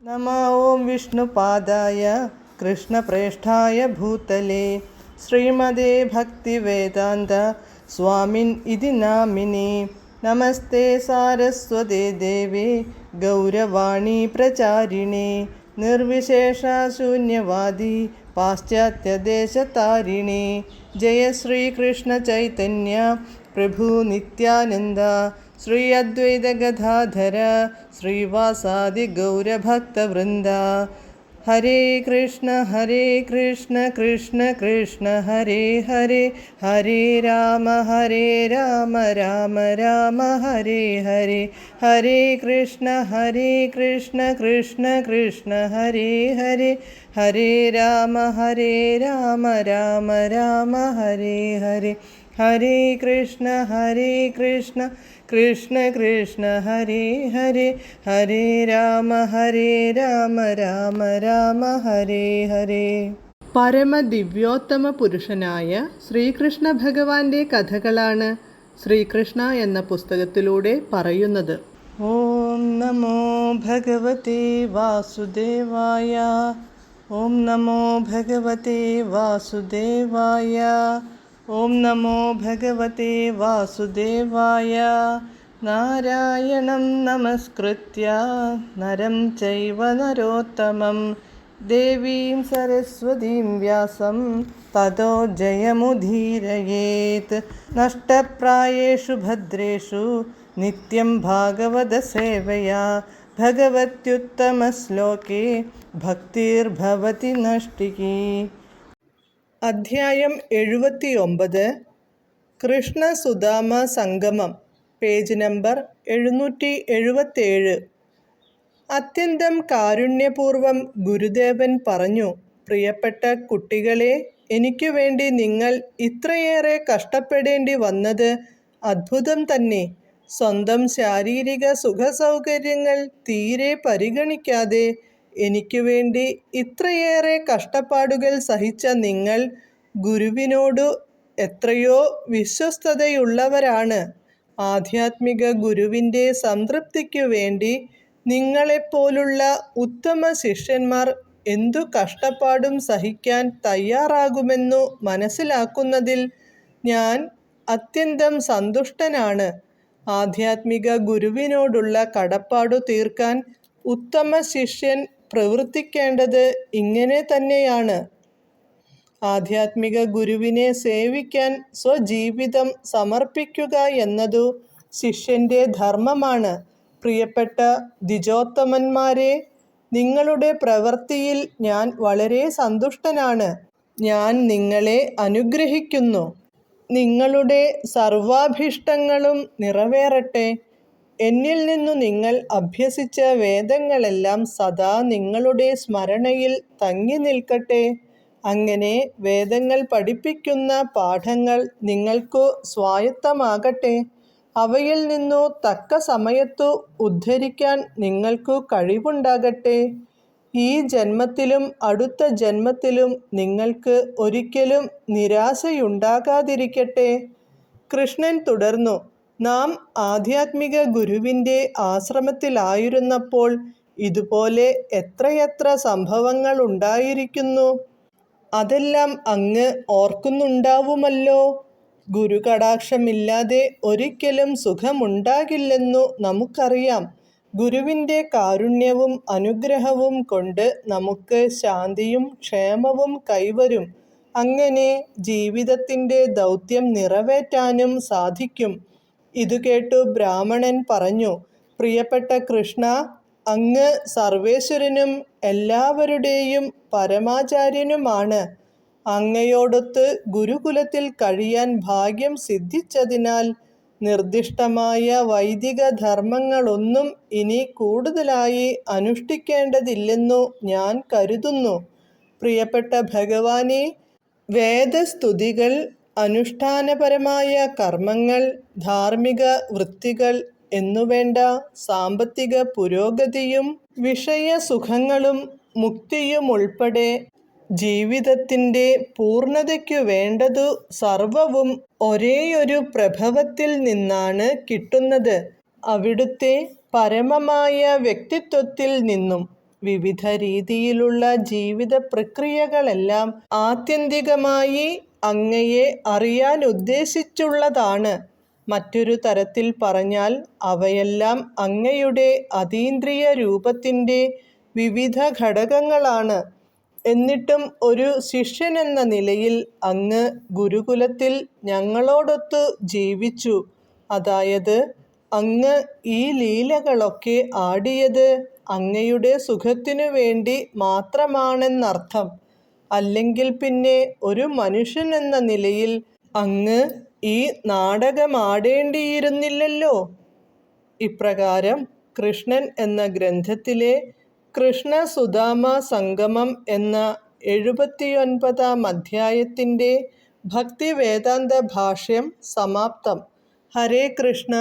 नमः ॐ विष्णुपादाय कृष्णप्रेष्ठाय भूतले श्रीमदे भक्तिवेदान्त स्वामिन् इति नामिने। नमस्ते सारस्वते देवे गौरवाणी प्रचारिणे निर्विशेषशून्यवादी पाश्चात्यदेशतारिणे। जय श्रीकृष्ण चैतन्य प्रभु नित्यानन्द श्री अद्वैत गदाधर श्रीवासादि गौरभक्तवृन्द। हरे कृष्ण कृष्ण कृष्ण हरे हरे, हरे राम राम राम हरे हरे। हरे कृष्ण कृष्ण कृष्ण हरे हरे, हरे राम राम राम हरे हरे। हरे कृष्ण कृष्ण कृष्ण हरे हरे, हरे राम राम हरे हरे. പരമദിവ്യോത്തമ പുരുഷനായ ശ്രീകൃഷ്ണ ഭഗവാന്റെ കഥകളാണ് ശ്രീകൃഷ്ണ എന്ന പുസ്തകത്തിലൂടെ പറയുന്നത്. ഓം നമോ ഭഗവതേ വാസുദേവായ, ഓം നമോ ഭഗവതേ വാസുദേവായ, ഓം നമോ ഭഗവതേ വാസുദേവായ. നാരായണം നമസ്കൃത്യ നരം ചൈവ നരോത്തമം ദേവീം സരസ്വതീം വ്യാസം തതോ ജയമുദീരയേത്. നഷ്ടപ്രായേഷു ഭദ്രേഷു നിത്യം ഭാഗവത സേവയാ ഭഗവത്യുത്തമശ്ലോകേ ഭക്തിർഭവതി നഷ്ടികീ. അധ്യായം 79. കൃഷ്ണസുദാമ സംഗമം. Page number 777. അത്യന്തം കാരുണ്യപൂർവം ഗുരുദേവൻ പറഞ്ഞു, പ്രിയപ്പെട്ട കുട്ടികളെ, എനിക്കു വേണ്ടി നിങ്ങൾ ഇത്രയേറെ കഷ്ടപ്പെടേണ്ടി വന്നത് അദ്ഭുതം തന്നെ. സ്വന്തം ശാരീരിക സുഖസൗകര്യങ്ങൾ തീരെ പരിഗണിക്കാതെ എനിക്കു വേണ്ടി ഇത്രയേറെ കഷ്ടപ്പാടുകൾ സഹിച്ച നിങ്ങൾ ഗുരുവിനോടു എത്രയോ വിശ്വസ്തതയുള്ളവരാണ്. ആധ്യാത്മിക ഗുരുവിൻ്റെ സംതൃപ്തിക്കു വേണ്ടി നിങ്ങളെപ്പോലുള്ള ഉത്തമ ശിഷ്യന്മാർ എന്തു കഷ്ടപ്പാടും സഹിക്കാൻ തയ്യാറാകുമെന്നു മനസ്സിലാക്കുന്നതിൽ ഞാൻ അത്യന്തം സന്തുഷ്ടനാണ്. ആധ്യാത്മിക ഗുരുവിനോടുള്ള കടപ്പാടു തീർക്കാൻ ഉത്തമ ശിഷ്യൻ പ്രവർത്തിക്കേണ്ടത് ഇങ്ങനെ തന്നെയാണ്. ആധ്യാത്മിക ഗുരുവിനെ സേവിക്കാൻ സ്വജീവിതം സമർപ്പിക്കുക എന്നതു ശിഷ്യൻ്റെ ധർമ്മമാണ്. പ്രിയപ്പെട്ട ദ്വിജോത്തമന്മാരെ, നിങ്ങളുടെ പ്രവൃത്തിയിൽ ഞാൻ വളരെ സന്തുഷ്ടനാണ്. ഞാൻ നിങ്ങളെ അനുഗ്രഹിക്കുന്നു. നിങ്ങളുടെ സർവാഭീഷ്ടങ്ങളും നിറവേറട്ടെ. എന്നിൽ നിന്നു നിങ്ങൾ അഭ്യസിച്ച വേദങ്ങളെല്ലാം സദാ നിങ്ങളുടെ സ്മരണയിൽ തങ്ങി നിൽക്കട്ടെ. അങ്ങനെ വേദങ്ങൾ പഠിപ്പിക്കുന്ന പാഠങ്ങൾ നിങ്ങൾക്കു സ്വായത്തമാകട്ടെ. അവയിൽ നിന്നു തക്ക സമയത്തു ഉദ്ധരിക്കാൻ നിങ്ങൾക്കു കഴിവുണ്ടാകട്ടെ. ഈ ജന്മത്തിലും അടുത്ത ജന്മത്തിലും നിങ്ങൾക്ക് ഒരിക്കലും നിരാശയുണ്ടാകാതിരിക്കട്ടെ. കൃഷ്ണൻ തുടർന്നു, നാം ആധ്യാത്മിക ഗുരുവിൻ്റെ ആശ്രമത്തിലായിരുന്നപ്പോൾ ഇതുപോലെ എത്രയെത്ര സംഭവങ്ങളുണ്ടായിരിക്കുന്നു. അതെല്ലാം അങ്ങ് ഓർക്കുന്നുണ്ടാവുമല്ലോ. ഗുരുകടാക്ഷമില്ലാതെ ഒരിക്കലും സുഖമുണ്ടാകില്ലെന്നു നമുക്കറിയാം. ഗുരുവിൻ്റെ കാരുണ്യവും അനുഗ്രഹവും കൊണ്ട് നമുക്ക് ശാന്തിയും ക്ഷേമവും കൈവരും. അങ്ങനെ ജീവിതത്തിൻ്റെ ദൗത്യം നിറവേറ്റാനും സാധിക്കും. ഇതു കേട്ടു ബ്രാഹ്മണൻ പറഞ്ഞു, പ്രിയപ്പെട്ട കൃഷ്ണ, അങ്ങ് സർവേശ്വരനും എല്ലാവരുടെയും പരമാചാര്യനുമാണ്. അങ്ങയോടൊത്ത് ഗുരുകുലത്തിൽ കഴിയാൻ ഭാഗ്യം സിദ്ധിച്ചതിനാൽ നിർദ്ദിഷ്ടമായ വൈദിക ധർമ്മങ്ങളൊന്നും ഇനി കൂടുതലായി അനുഷ്ഠിക്കേണ്ടതില്ലെന്നു ഞാൻ കരുതുന്നു. പ്രിയപ്പെട്ട ഭഗവാനെ, വേദസ്തുതികൾ, അനുഷ്ഠാനപരമായ കർമ്മങ്ങൾ, ധാർമ്മിക വൃത്തികൾ എന്നുവേണ്ട സാമ്പത്തിക പുരോഗതിയും വിഷയസുഖങ്ങളും മുക്തിയുമുൾപ്പെടെ ജീവിതത്തിൻ്റെ പൂർണ്ണതയ്ക്കു വേണ്ടതു സർവവും ഒരേയൊരു പ്രഭവത്തിൽ നിന്നാണ് കിട്ടുന്നത്, അവിടുത്തെ പരമമായ വ്യക്തിത്വത്തിൽ നിന്നും. വിവിധ രീതിയിലുള്ള ജീവിത പ്രക്രിയകളെല്ലാം ആത്യന്തികമായി അങ്ങയെ അറിയാൻ ഉദ്ദേശിച്ചുള്ളതാണ്. മറ്റൊരു തരത്തിൽ പറഞ്ഞാൽ അവയെല്ലാം അങ്ങയുടെ അതീന്ദ്രിയ രൂപത്തിൻ്റെ വിവിധ ഘടകങ്ങളാണ്. എന്നിട്ടും ഒരു ശിഷ്യനെന്ന നിലയിൽ അങ്ങ് ഗുരുകുലത്തിൽ ഞങ്ങളോടൊത്തു ജീവിച്ചു. അതായത് അങ്ങ് ഈ ലീലകളൊക്കെ ആടിയത് അങ്ങയുടെ സുഖത്തിനു വേണ്ടി മാത്രമാണെന്നർത്ഥം. അല്ലെങ്കിൽ പിന്നെ ഒരു മനുഷ്യനെന്ന നിലയിൽ അങ്ങ് ഈ നാടകമാടേണ്ടിയിരുന്നില്ലല്ലോ. ഇപ്രകാരം കൃഷ്ണൻ എന്ന ഗ്രന്ഥത്തിലെ കൃഷ്ണ-സുദാമ സംഗമം എന്ന 79-ാം അധ്യായത്തിൻ്റെ ഭക്തിവേദാന്ത ഭാഷ്യം സമാപ്തം. ഹരേ കൃഷ്ണ.